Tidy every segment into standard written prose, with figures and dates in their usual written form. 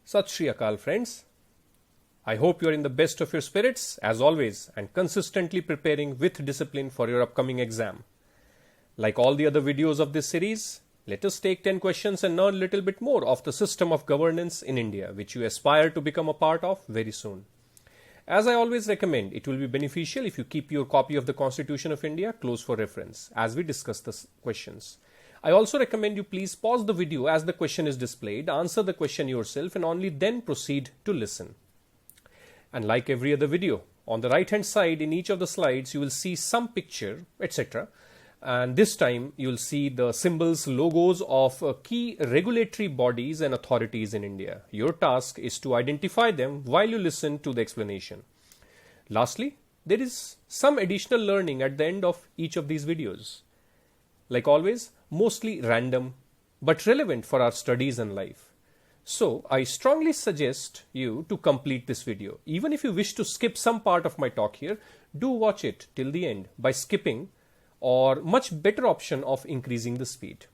Sat Shri Akal, friends. I hope you are in the best of your spirits, as always, and consistently preparing with discipline for your upcoming exam. Like all the other videos of this series, let us take 10 questions and learn a little bit more of the system of governance in India, which you aspire to become a part of very soon. As I always recommend, it will be beneficial if you keep your copy of the Constitution of India close for reference as we discuss the questions. I also recommend you please pause the video as the question is displayed, answer the question yourself and only then proceed to listen. And like every other video, on the right hand side in each of the slides you will see some picture, etc. And this time you will see the symbols, logos of key regulatory bodies and authorities in India. Your task is to identify them while you listen to the explanation. Lastly, there is some additional learning at the end of each of these videos. Like always, mostly random but relevant for our studies and life. So, I strongly suggest you to complete this video. Even if you wish to skip some part of my talk here, do watch it till the end by skipping or much better option of increasing the speed.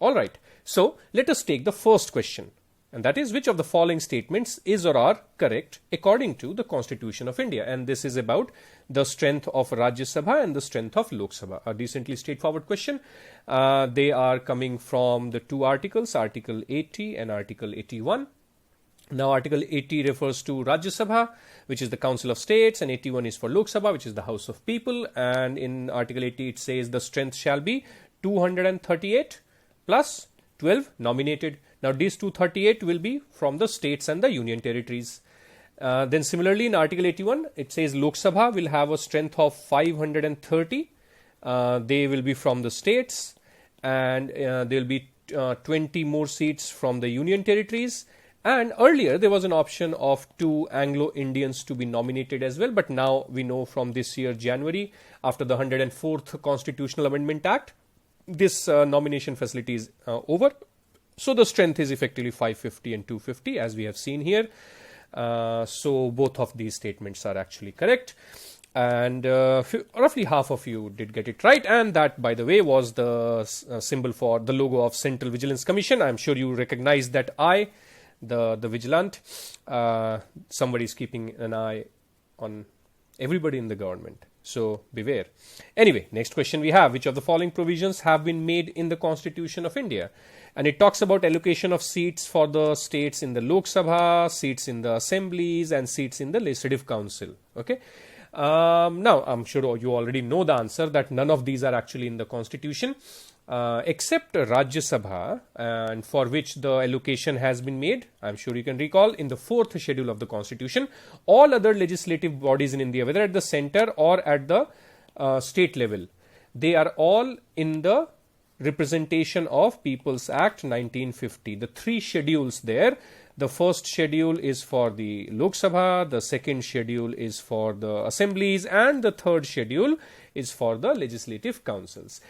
Alright, so let us take the first question. And that is, which of the following statements is or are correct according to the Constitution of India? And this is about the strength of Rajya Sabha and the strength of Lok Sabha. A decently straightforward question. They are coming from the two articles, Article 80 and Article 81. Now, Article 80 refers to Rajya Sabha, which is the Council of States, and 81 is for Lok Sabha, which is the House of People. And in Article 80, it says the strength shall be 238 plus 12 nominated. Now, these 238 will be from the states and the union territories. Then similarly, in Article 81, it says Lok Sabha will have a strength of 530. They will be from the states, and there will be 20 more seats from the union territories. And earlier, there was an option of 2 Anglo-Indians to be nominated as well. But now we know from this year, January, after the 104th Constitutional Amendment Act, this nomination facility is over. So the strength is effectively 550 and 250 as we have seen here. So both of these statements are actually correct. And roughly half of you did get it right. And that, by the way, was the symbol for the logo of Central Vigilance Commission. I'm sure you recognize that eye, the vigilant. Somebody is keeping an eye on everybody in the government. So beware. Anyway, next question we have. Which of the following provisions have been made in the Constitution of India? And it talks about allocation of seats for the states in the Lok Sabha, seats in the assemblies and seats in the Legislative Council. Okay. Now, I'm sure you already know the answer that none of these are actually in the Constitution except Rajya Sabha, and for which the allocation has been made. I'm sure you can recall in the 4th schedule of the Constitution. All other legislative bodies in India, whether at the center or at the state level, they are all in the Representation of People's Act 1950. The 3 schedules there. The first schedule is for the Lok Sabha, the second schedule is for the assemblies, and the third schedule is for the legislative councils.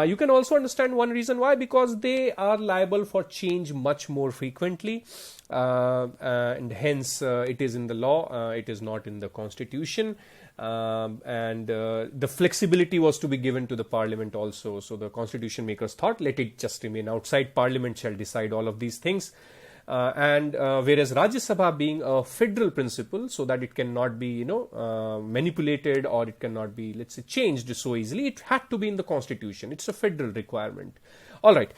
You can also understand one reason why, because they are liable for change much more frequently, and hence it is in the law, it is not in the Constitution. And the flexibility was to be given to the Parliament also. So the Constitution makers thought, let it just remain outside. Parliament shall decide all of these things. Whereas Rajya Sabha being a federal principle, so that it cannot be, manipulated or it cannot be, let's say, changed so easily, it had to be in the Constitution. It's a federal requirement. All right.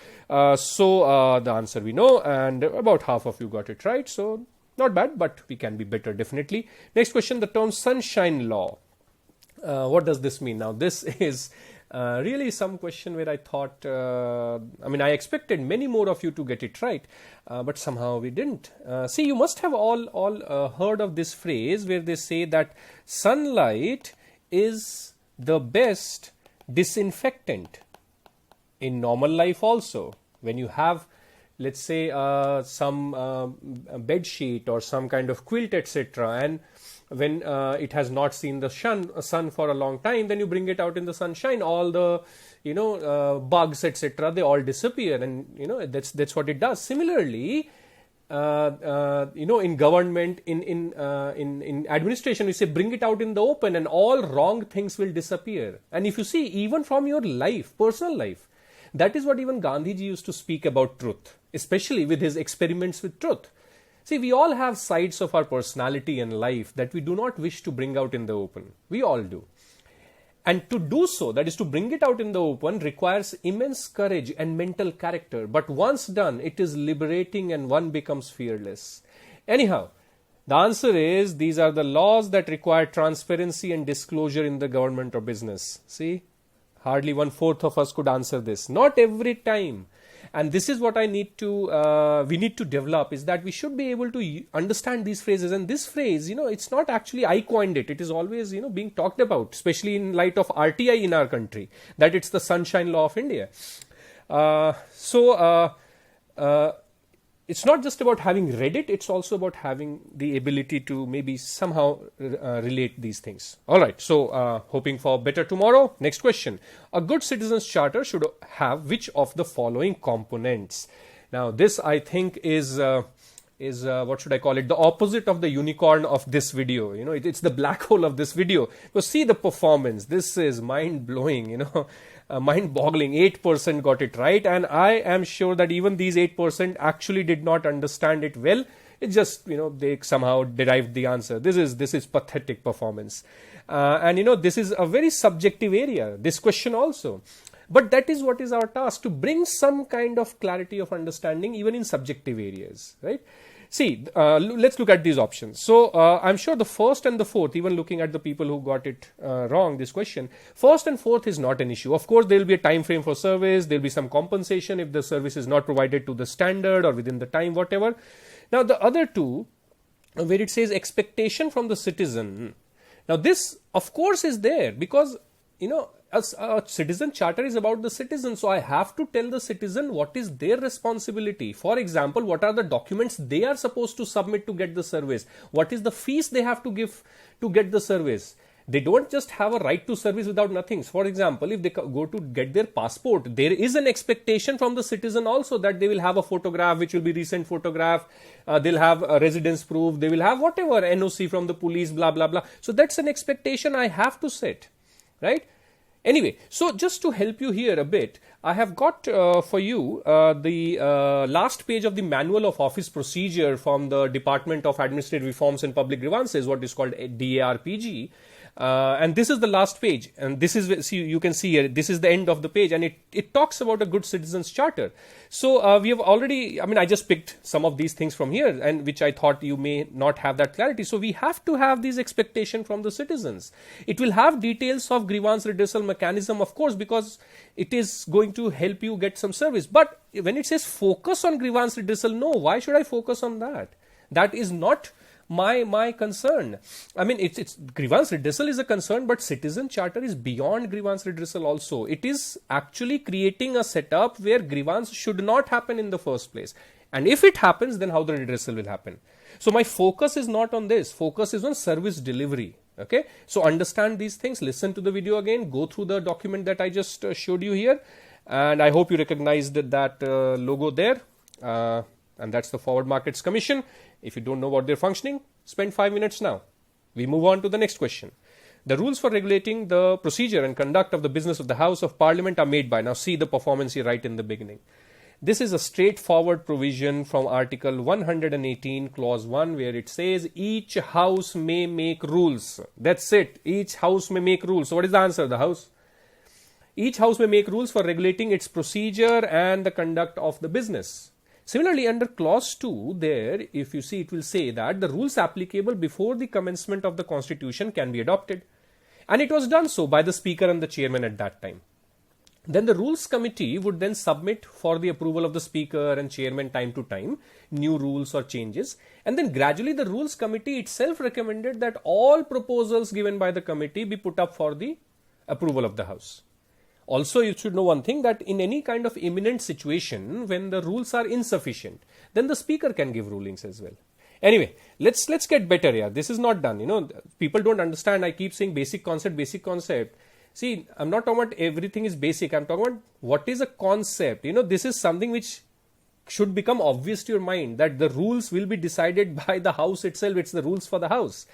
So the answer we know, and about half of you got it right. So not bad, but we can be better, definitely. Next question, the term sunshine law. What does this mean? Now, this is really some question where I thought, I expected many more of you to get it right, but somehow we didn't. See, you must have all heard of this phrase where they say that sunlight is the best disinfectant in normal life also. When you have, let's say, some bed sheet or some kind of quilt, etc., and when it has not seen the sun for a long time, then you bring it out in the sunshine, all the bugs, etc., they all disappear, and that's what it does. Similarly, in government, in administration, we say bring it out in the open and all wrong things will disappear. And if you see, even from your life, personal life, that is what even Gandhiji used to speak about truth, especially with his experiments with truth. See, we all have sides of our personality and life that we do not wish to bring out in the open. We all do. And to do so, that is to bring it out in the open, requires immense courage and mental character. But once done, it is liberating and one becomes fearless. Anyhow, the answer is these are the laws that require transparency and disclosure in the government or business. See, hardly 1/4 of us could answer this. Not every time. And this is what we need to develop, is that we should be able to understand these phrases. And this phrase, it's not actually I coined it. It is always, being talked about, especially in light of RTI in our country, that it's the sunshine law of India. It's not just about having read it, it's also about having the ability to maybe somehow relate these things. All right, so hoping for better tomorrow. Next question. A good citizen's charter should have which of the following components? Now, this I think is what should I call it? The opposite of the unicorn of this video. It's the black hole of this video. Because see the performance. This is mind-blowing, mind-boggling. 8% got it right, and I am sure that even these 8% actually did not understand it well. It just, they somehow derived the answer. This is pathetic performance. And this is a very subjective area, this question also. But that is what is our task, to bring some kind of clarity of understanding even in subjective areas, right? See, let's look at these options. So I'm sure the first and the fourth, even looking at the people who got it wrong, this question, first and fourth is not an issue. Of course, there will be a time frame for service. There will be some compensation if the service is not provided to the standard or within the time, whatever. Now, the other two, where it says expectation from the citizen. Now, this, of course, is there because, a citizen charter is about the citizen. So I have to tell the citizen what is their responsibility. For example, what are the documents they are supposed to submit to get the service? What is the fees they have to give to get the service? They don't just have a right to service without nothing. For example, if they go to get their passport, there is an expectation from the citizen also that they will have a photograph, which will be recent photograph. They'll have a residence proof. They will have whatever, NOC from the police, blah, blah, blah. So that's an expectation I have to set, right? Anyway, so just to help you here a bit, I have got for you the last page of the Manual of Office Procedure from the Department of Administrative Reforms and Public Grievances, what is called DARPG. And this is the last page, and this is, see, you can see here, this is the end of the page, and it talks about a good citizen's charter. So we have already, I just picked some of these things from here, and which I thought you may not have that clarity. So we have to have these expectations from the citizens. It will have details of grievance redressal mechanism, of course, because it is going to help you get some service. But when it says focus on grievance redressal, no, why should I focus on that? That is not my concern. It's grievance redressal is a concern, but citizen charter is beyond grievance redressal also. It is actually creating a setup where grievance should not happen in the first place. And if it happens, then how the redressal will happen. So my focus is not on this. Focus is on service delivery. Okay. So understand these things. Listen to the video again. Go through the document that I just showed you here. And I hope you recognized that logo there. And that's the Forward Markets Commission. If you don't know what they're functioning, spend 5 minutes now. We move on to the next question. The rules for regulating the procedure and conduct of the business of the House of Parliament are made by. Now see the performance here right in the beginning. This is a straightforward provision from Article 118, Clause 1, where it says each house may make rules. That's it. Each house may make rules. So what is the answer? The House. Each house may make rules for regulating its procedure and the conduct of the business. Similarly, under clause 2, there, if you see, it will say that the rules applicable before the commencement of the constitution can be adopted. And it was done so by the speaker and the chairman at that time. Then the rules committee would then submit for the approval of the speaker and chairman time to time new rules or changes. And then gradually the rules committee itself recommended that all proposals given by the committee be put up for the approval of the House. Also, you should know one thing, that in any kind of imminent situation, when the rules are insufficient, then the speaker can give rulings as well. Anyway, let's get better here. This is not done. People don't understand. I keep saying basic concept, basic concept. See, I'm not talking about everything is basic. I'm talking about what is a concept. This is something which should become obvious to your mind, that the rules will be decided by the House itself. It's the rules for the House.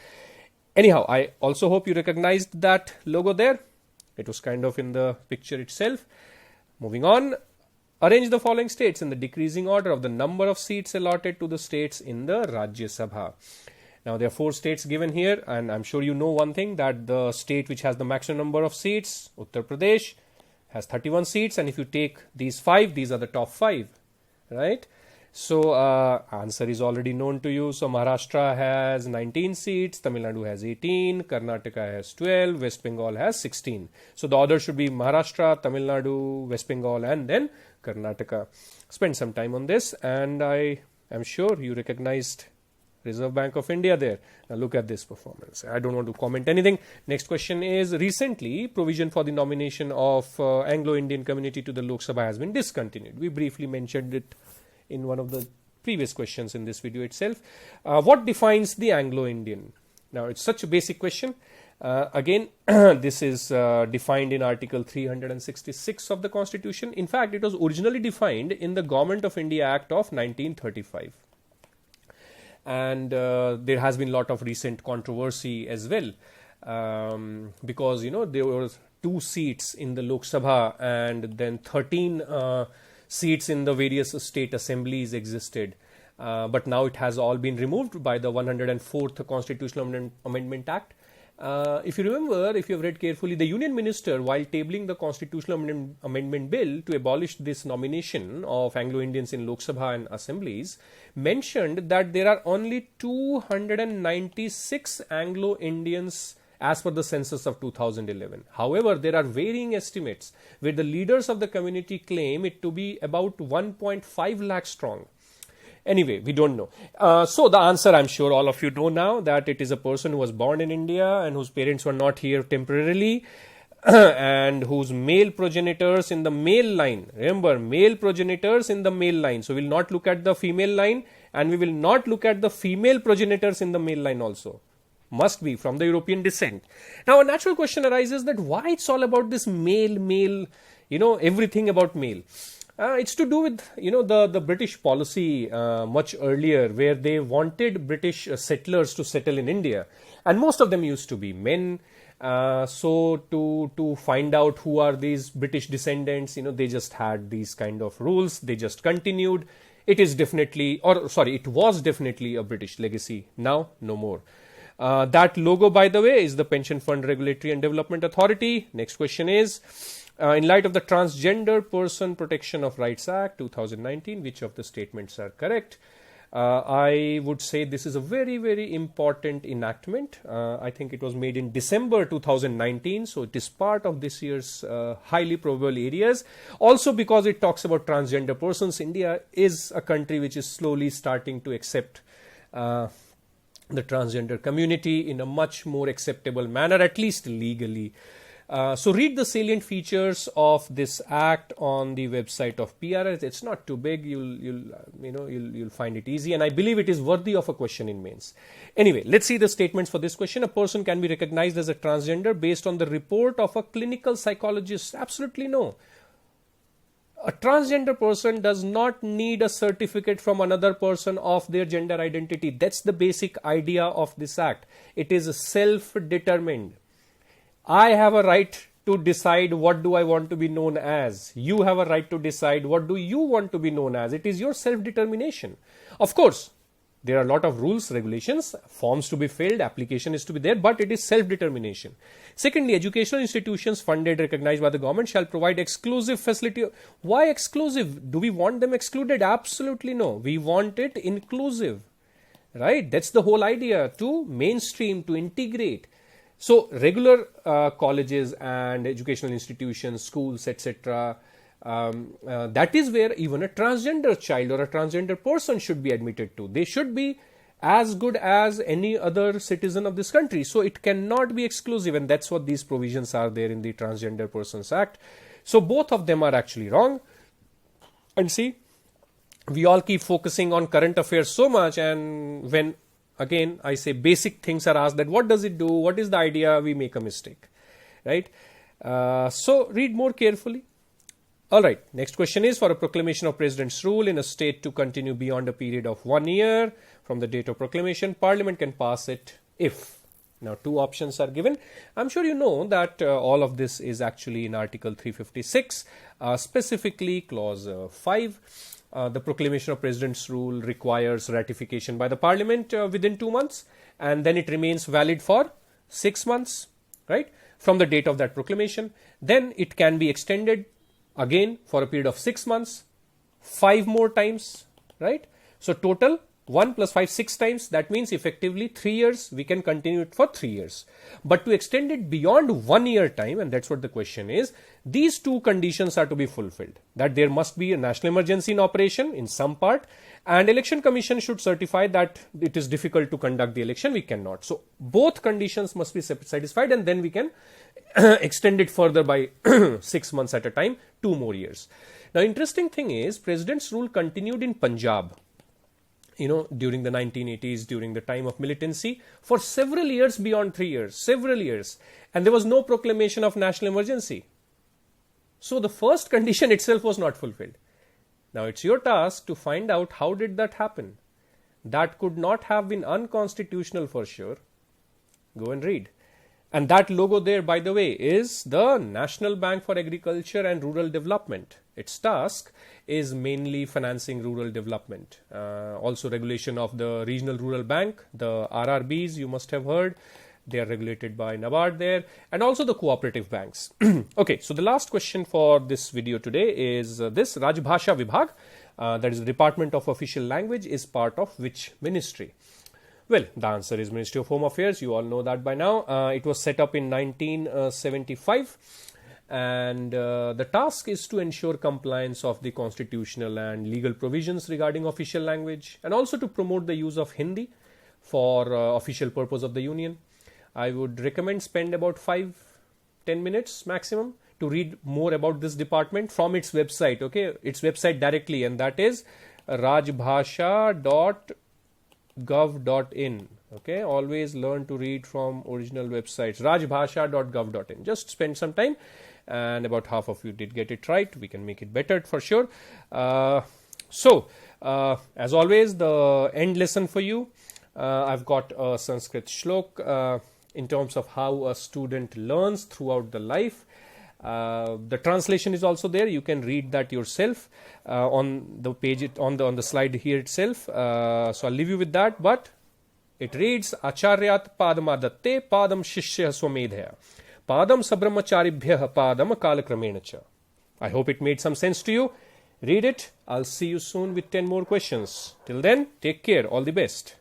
Anyhow, I also hope you recognized that logo there. It was kind of in the picture itself. Moving on. Arrange the following states in the decreasing order of the number of seats allotted to the states in the Rajya Sabha. Now there are 4 states given here, and I'm sure you know one thing, that the state which has the maximum number of seats, Uttar Pradesh, has 31 seats, and if you take these 5, these are the top 5, right? So answer is already known to you. So Maharashtra has 19 seats, Tamil Nadu has 18, Karnataka has 12, West Bengal has 16. So the order should be Maharashtra, Tamil Nadu, West Bengal, and then Karnataka. Spend some time on this, and I am sure you recognized Reserve Bank of India there. Now look at this performance. I don't want to comment anything. Next question is, recently provision for the nomination of Anglo-Indian community to the Lok Sabha has been discontinued. We briefly mentioned it in one of the previous questions in this video itself. What defines the Anglo-Indian? Now it's such a basic question. Again, this is defined in Article 366 of the Constitution. In fact, it was originally defined in the Government of India Act of 1935. And there has been a lot of recent controversy as well, because there were 2 seats in the Lok Sabha and then 13 seats in the various state assemblies existed, but now it has all been removed by the 104th Constitutional Amendment Act. If you remember, if you have read carefully, the Union Minister, while tabling the Constitutional Amendment Bill to abolish this nomination of Anglo-Indians in Lok Sabha and assemblies, mentioned that there are only 296 Anglo-Indians as per the census of 2011. However, there are varying estimates where the leaders of the community claim it to be about 1.5 lakh strong. Anyway, we don't know. So the answer, I'm sure all of you know now, that it is a person who was born in India and whose parents were not here temporarily and whose male progenitors in the male line, remember, male progenitors in the male line. So we'll not look at the female line, and we will not look at the female progenitors in the male line also. Must be from the European descent. Now a natural question arises that why it's all about this male, everything about male. It's to do with the British policy much earlier, where they wanted British settlers to settle in India, and most of them used to be men. So to find out who are these British descendants, they just had these kind of rules. They just continued. It was definitely a British legacy. Now no more. That logo, by the way, is the Pension Fund Regulatory and Development Authority. Next question is, in light of the Transgender Person Protection of Rights Act 2019, which of the statements are correct? I would say this is a very, very important enactment. I think it was made in December 2019, so it is part of this year's highly probable areas. Also because it talks about transgender persons. India is a country which is slowly starting to accept the transgender community in a much more acceptable manner, at least legally. So read the salient features of this act on the website of PRS. It's not too big. You'll find it easy, and I believe it is worthy of a question in mains. Anyway, let's see the statements for this question. A person can be recognized as a transgender based on the report of a clinical psychologist. Absolutely no. A transgender person does not need a certificate from another person of their gender identity. That's the basic idea of this act. It is self-determined. I have a right to decide what do I want to be known as. You have a right to decide what do you want to be known as. It is your self-determination. Of course, there are a lot of rules, regulations, forms to be filled, application is to be there, but it is self-determination. Secondly, educational institutions funded, recognized by the government shall provide exclusive facility. Why exclusive? Do we want them excluded? Absolutely no. We want it inclusive, right? That's the whole idea, to mainstream, to integrate. So regular colleges and educational institutions, schools, etc., that is where even a transgender child or a transgender person should be admitted to. They should be as good as any other citizen of this country. So it cannot be exclusive, and that's what these provisions are there in the Transgender Persons Act. So both of them are actually wrong. And see, we all keep focusing on current affairs so much, and when again I say basic things are asked, that what does it do, what is the idea, we make a mistake, right? So read more carefully. Alright, next question is, for a proclamation of President's rule in a state to continue beyond a period of 1 year from the date of proclamation, Parliament can pass it if. Now, two options are given. I'm sure you know that all of this is actually in Article 356, specifically Clause 5. The proclamation of President's rule requires ratification by the Parliament within 2 months, and then it remains valid for 6 months, right, from the date of that proclamation. Then it can be extended again for a period of 6 months, 5 more times, right? So total 1 plus 5, 6 times. That means effectively 3 years. We can continue it for 3 years. But to extend it beyond 1 year time, and that's what the question is, these two conditions are to be fulfilled. That there must be a national emergency in operation in some part, and election commission should certify that it is difficult to conduct the election. We cannot. So both conditions must be satisfied, and then we can extend it further by 6 months at a time, 2 more years. Now, interesting thing is, President's rule continued in Punjab, during the 1980s, during the time of militancy, for several years beyond 3 years, several years. And there was no proclamation of national emergency. So the first condition itself was not fulfilled. Now it's your task to find out how did that happen. That could not have been unconstitutional for sure. Go and read. And that logo there, by the way, is the National Bank for Agriculture and Rural Development. Its task is mainly financing rural development. Also regulation of the Regional Rural Bank, the RRBs you must have heard. They are regulated by NABARD there, and also the cooperative banks. Okay, so the last question for this video today is this: Rajbhasha Vibhag, that is the Department of Official Language, is part of which ministry? Well, the answer is Ministry of Home Affairs. You all know that by now. It was set up in 1975, and the task is to ensure compliance of the constitutional and legal provisions regarding official language, and also to promote the use of Hindi for official purpose of the Union. I would recommend spend about 5-10 minutes maximum to read more about this department from its website. Okay, its website directly, and that is rajbhasha.gov.in. Okay, always learn to read from original websites. rajbhasha.gov.in. Just spend some time, and about half of you did get it right. We can make it better for sure. As always, the end lesson for you. I've got a Sanskrit shlok in terms of how a student learns throughout the life. The translation is also there. You can read that yourself on the page, on the slide here itself. So I'll leave you with that. But it reads: Acharyat padamadatte padam shishya swamedhaya padam sabrahmacharibhyah padam kalakramena. I hope it made some sense to you. Read it. I'll see you soon with 10 more questions. Till then, take care. All the best.